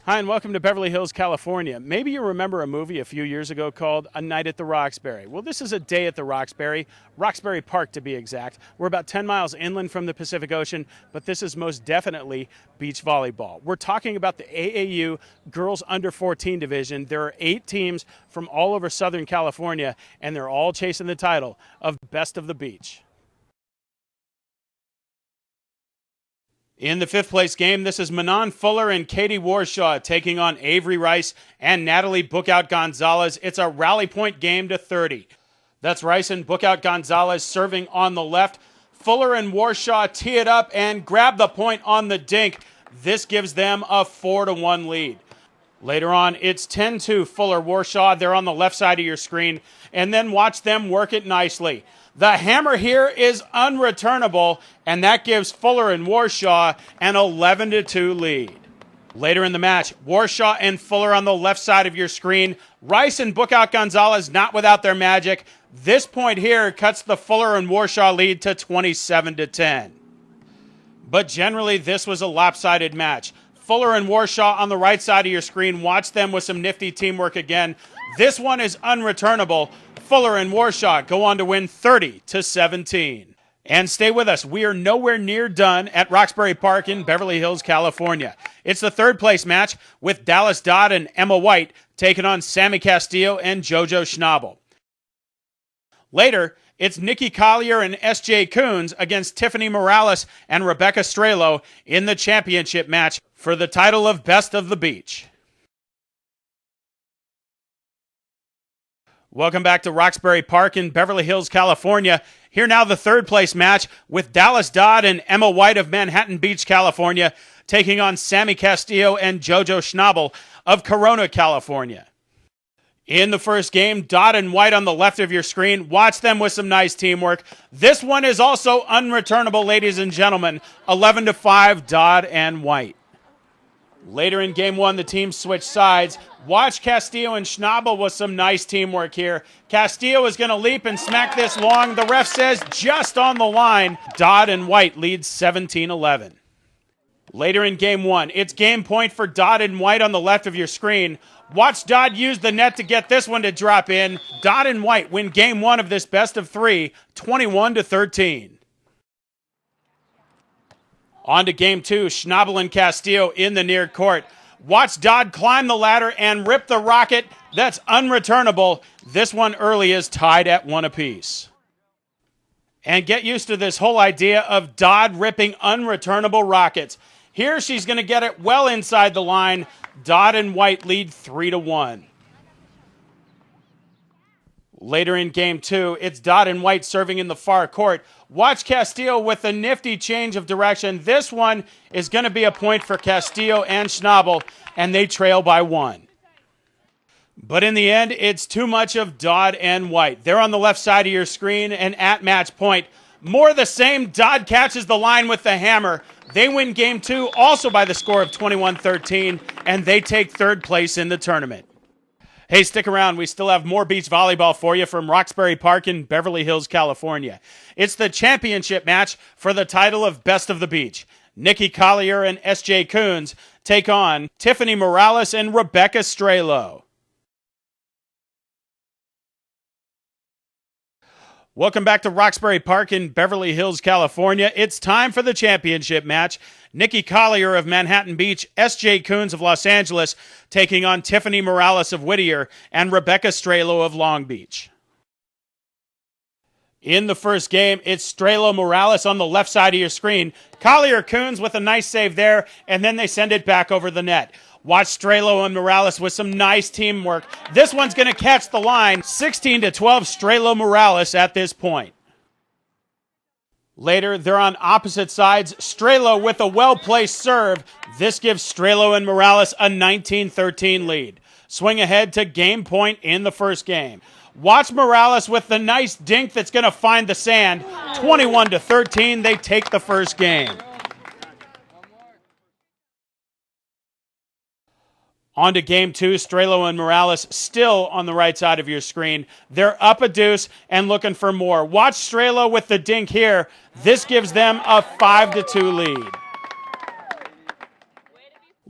Hi, and welcome to Beverly Hills, California. Maybe you remember a movie a few years ago called A Night at the Roxbury. Well, this is a day at the Roxbury Park to be exact. We're about 10 miles inland from the Pacific Ocean, but this is most definitely beach volleyball. We're talking about the AAU Girls Under 14 division. There are 8 teams from all over Southern California, and they're all chasing the title of Best of the Beach. In the 5th place game, this is Manon Fuller and Katie Warshaw taking on Avery Rice and Natalie Bookout-Gonzalez. It's a rally point game to 30. That's Rice and Bookout-Gonzalez serving on the left. Fuller and Warshaw tee it up and grab the point on the dink. This gives them a 4-1 lead. Later on, it's 10-2 Fuller Warshaw. They're on the left side of your screen. And then watch them work it nicely. The hammer here is unreturnable, and that gives Fuller and Warshaw an 11-2 lead. Later in the match, Warshaw and Fuller on the left side of your screen. Rice and Bookout-Gonzalez not without their magic. This point here cuts the Fuller and Warshaw lead to 27-10. But generally, this was a lopsided match. Fuller and Warshaw on the right side of your screen. Watch them with some nifty teamwork again. This one is unreturnable. Fuller and Warshaw go on to win 30-17. And stay with us. We are nowhere near done at Roxbury Park in Beverly Hills, California. It's the 3rd place match with Dallas Dodd and Emma White taking on Sami Castillo and JoJo Schnabl. Later, it's Niki Collier and S.J. Coons against Tiffany Morales and Rebecca Strehlow in the championship match for the title of Best of the Beach. Welcome back to Roxbury Park in Beverly Hills, California. Here now the 3rd place match with Dallas Dodd and Emma White of Manhattan Beach, California, taking on Sami Castillo and JoJo Schnabl of Corona, California. In the first game, Dodd and White on the left of your screen. Watch them with some nice teamwork. This one is also unreturnable, ladies and gentlemen. 11-5, Dodd and White. Later in game 1, the teams switch sides. Watch Castillo and Schnabl with some nice teamwork here. Castillo is going to leap and smack this long. The ref says just on the line. Dodd and White lead 17-11. Later in game 1, it's game point for Dodd and White on the left of your screen. Watch Dodd use the net to get this one to drop in. Dodd and White win game 1 of this best of 3, 21-13. On to game 2, Schnabl and Castillo in the near court. Watch Dodd climb the ladder and rip the rocket. That's unreturnable. This one early is tied at 1 apiece. And get used to this whole idea of Dodd ripping unreturnable rockets. Here she's going to get it well inside the line. Dodd and White lead 3-1. Later in game 2, it's Dodd and White serving in the far court. Watch Castillo with a nifty change of direction. This one is going to be a point for Castillo and Schnabl, and they trail by 1. But in the end, it's too much of Dodd and White. They're on the left side of your screen, and at match point, more of the same. Dodd catches the line with the hammer. They win game 2 also by the score of 21-13, and they take 3rd place in the tournament. Hey, stick around. We still have more beach volleyball for you from Roxbury Park in Beverly Hills, California. It's the championship match for the title of Best of the Beach. Niki Collier and S.J. Coons take on Tiffany Morales and Rebecca Strehlow. Welcome back to Roxbury Park in Beverly Hills, California. It's time for the championship match. Niki Collier of Manhattan Beach, S.J. Coons of Los Angeles, taking on Tiffany Morales of Whittier and Rebecca Strehlow of Long Beach. In the first game, it's Strehlow Morales on the left side of your screen. Collier Coons with a nice save there, and then they send it back over the net. Watch Strehlow and Morales with some nice teamwork. This one's going to catch the line. 16-12 Strehlow Morales at this point. Later, they're on opposite sides. Strehlow with a well-placed serve. This gives Strehlow and Morales a 19-13 lead. Swing ahead to game point in the first game. Watch Morales with the nice dink that's going to find the sand. 21-13, they take the first game. On to game 2, Strehlow and Morales still on the right side of your screen. They're up a deuce and looking for more. Watch Strehlow with the dink here. This gives them a 5-2 lead.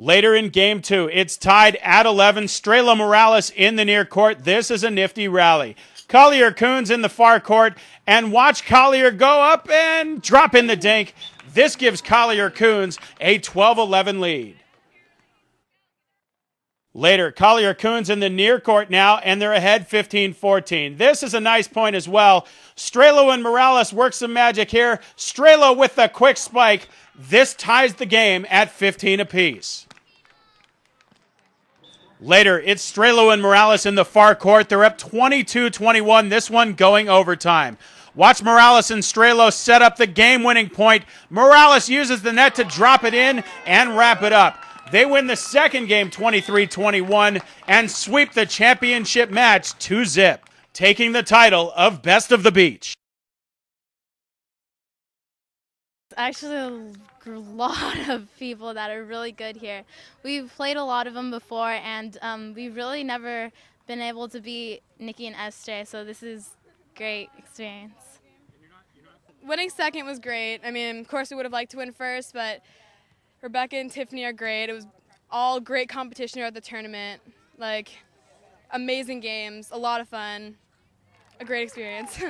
Later in game 2, it's tied at 11. Strehlow Morales in the near court. This is a nifty rally. Collier Coons in the far court, and watch Collier go up and drop in the dink. This gives Collier Coons a 12-11 lead. Later, Collier Coons in the near court now, and they're ahead 15-14. This is a nice point as well. Strehlow and Morales work some magic here. Strehlow with the quick spike. This ties the game at 15 apiece. Later, it's Strehlow and Morales in the far court. They're up 22-21, this one going overtime. Watch Morales and Strehlow set up the game-winning point. Morales uses the net to drop it in and wrap it up. They win the second game 23-21 and sweep the championship match 2-0, taking the title of Best of the Beach. Actually, a lot of people that are really good here. We've played a lot of them before, and we've really never been able to beat Niki and Esther, so this is a great experience. Winning second was great. I mean, of course we would have liked to win first, but Rebecca and Tiffany are great. It was all great competition here at the tournament. Like, amazing games, a lot of fun, a great experience.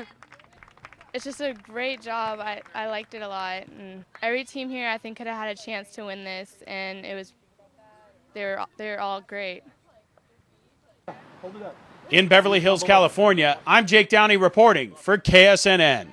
It's just a great job. I liked it a lot. And every team here, I think, could have had a chance to win this, and they're all great. In Beverly Hills, California, I'm Jake Downey reporting for KSNN.